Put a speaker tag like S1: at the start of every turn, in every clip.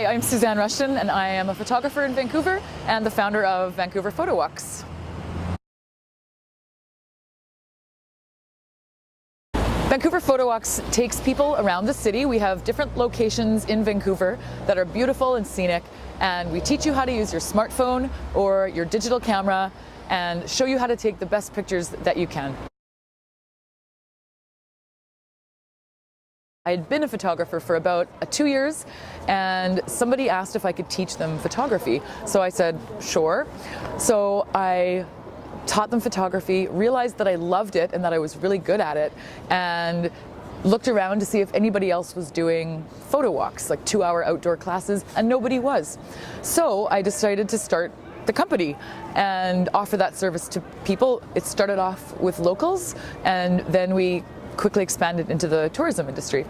S1: Hi, I'm Suzanne Rushton, and I am a photographer in Vancouver and the founder of Vancouver Photo Walks. Vancouver Photo Walks takes people around the city. We have different locations in Vancouver that are beautiful and scenic, and we teach you how to use your smartphone or your digital camera and show you how to take the best pictures that you can. I had been a photographer for about 2 years, and somebody asked if I could teach them photography. So I said, sure. So I taught them photography, realized that I loved it and that I was really good at it, and looked around to see if anybody else was doing photo walks, like 2-hour outdoor classes, and nobody was. So I decided to start the company and offer that service to people. It started off with locals, and then we quickly expanded into the tourism industry.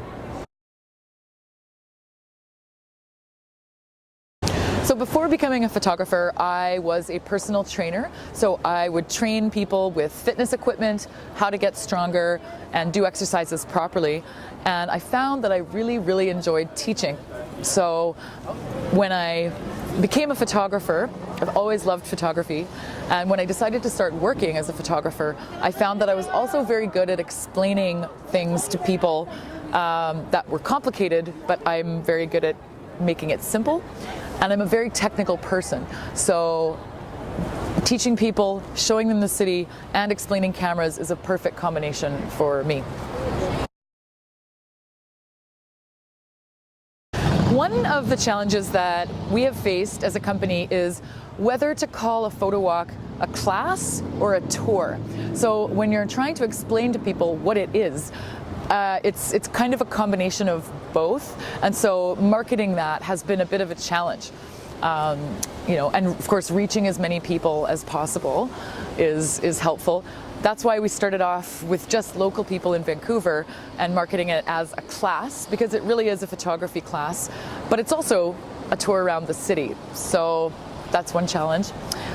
S1: So before becoming a photographer, I was a personal trainer. So I would train people with fitness equipment, how to get stronger and do exercises properly. And I found that I really enjoyed teaching. So when I became a photographer, I've always loved photography, and when I decided to start working as a photographer, I found that I was also very good at explaining things to people that were complicated, but I'm very good at making it simple, and I'm a very technical person. So teaching people, showing them the city, and explaining cameras is a perfect combination for me. One of the challenges that we have faced as a company is whether to call a photo walk a class or a tour. So when you're trying to explain to people what it is, it's kind of a combination of both, and so marketing that has been a bit of a challenge. And of course reaching as many people as possible is helpful. That's why we started off with just local people in Vancouver and marketing it as a class, because it really is a photography class, but it's also a tour around the city. So that's one challenge.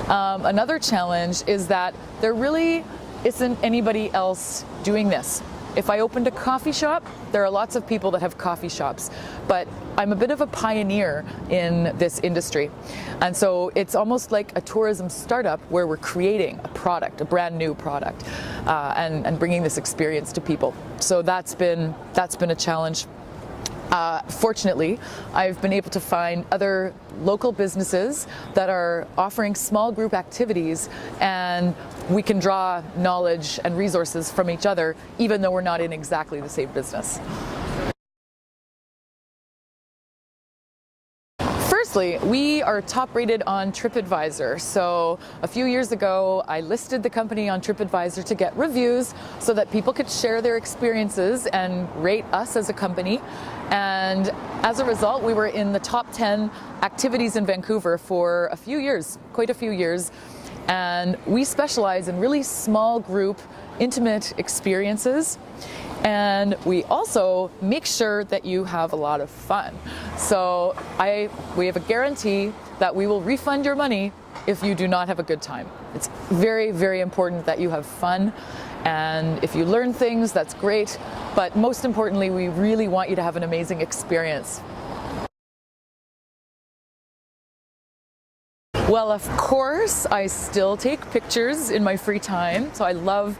S1: Another challenge is that there really isn't anybody else doing this. If I opened a coffee shop, there are lots of people that have coffee shops, but I'm a bit of a pioneer in this industry. And so it's almost like a tourism startup where we're creating a product, a brand new product, and bringing this experience to people. So that's been a challenge. Fortunately, I've been able to find other local businesses that are offering small group activities, and we can draw knowledge and resources from each other, even though we're not in exactly the same business. Firstly, we are top rated on TripAdvisor. So a few years ago, I listed the company on TripAdvisor to get reviews so that people could share their experiences and rate us as a company. And as a result, we were in the top 10 activities in Vancouver for a few years, quite a few years. And we specialize in really small group, intimate experiences. And we also make sure that you have a lot of fun. So we have a guarantee that we will refund your money if you do not have a good time. It's very important that you have fun. And if you learn things, that's great. But most importantly, we really want you to have an amazing experience. Well, of course, I still take pictures in my free time. So I love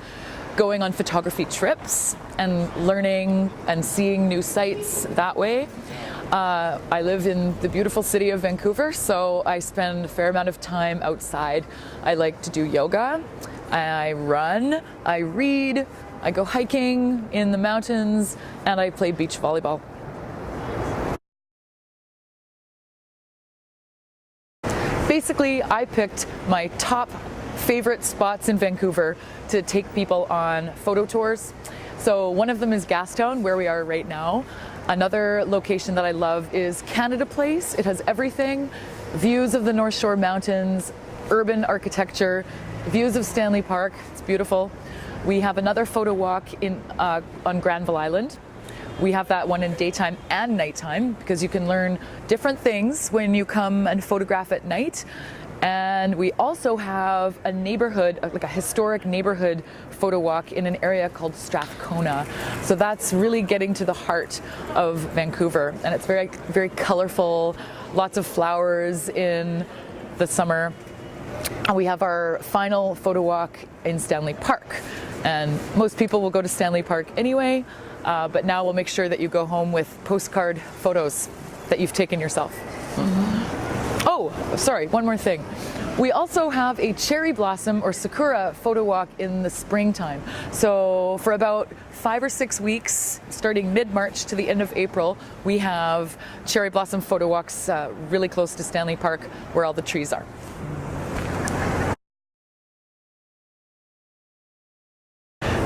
S1: going on photography trips and learning and seeing new sites that way. I live in the beautiful city of Vancouver, so I spend a fair amount of time outside. I like to do yoga, I run, I read, I go hiking in the mountains, and I play beach volleyball. Basically, I picked my top favorite spots in Vancouver to take people on photo tours. So one of them is Gastown, where we are right now. Another location that I love is Canada Place. It has everything: views of the North Shore Mountains, urban architecture, views of Stanley Park. It's beautiful. We have another photo walk on Granville Island. We have that one in daytime and nighttime, because you can learn different things when you come and photograph at night. And we also have a neighborhood, like a historic neighborhood photo walk in an area called Strathcona. So that's really getting to the heart of Vancouver. And it's very, very colorful, lots of flowers in the summer. And we have our final photo walk in Stanley Park. And most people will go to Stanley Park anyway, but now we'll make sure that you go home with postcard photos that you've taken yourself. Oh, sorry, one more thing. We also have a cherry blossom or sakura photo walk in the springtime. So for about 5 or 6 weeks, starting mid-March to the end of April, we have cherry blossom photo walks really close to Stanley Park where all the trees are.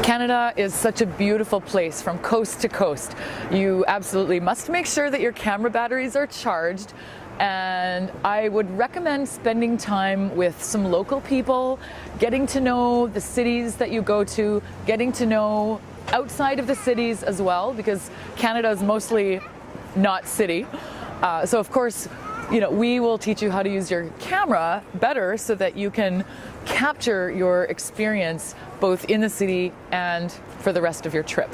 S1: Canada is such a beautiful place from coast to coast. You absolutely must make sure that your camera batteries are charged, and I would recommend spending time with some local people, getting to know the cities that you go to, getting to know outside of the cities as well, because Canada is mostly not city. So of course, we will teach you how to use your camera better so that you can capture your experience both in the city and for the rest of your trip.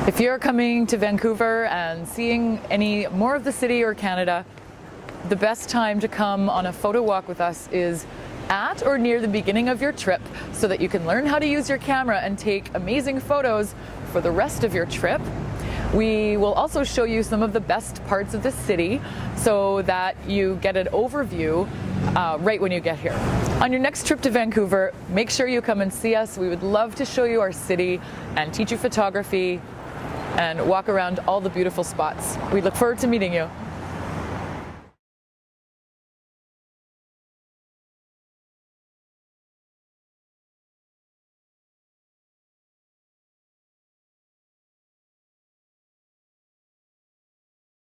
S1: If you're coming to Vancouver and seeing any more of the city or Canada, the best time to come on a photo walk with us is at or near the beginning of your trip so that you can learn how to use your camera and take amazing photos for the rest of your trip. We will also show you some of the best parts of the city so that you get an overview right when you get here. On your next trip to Vancouver, make sure you come and see us. We would love to show you our city and teach you photography and walk around all the beautiful spots. We look forward to meeting you.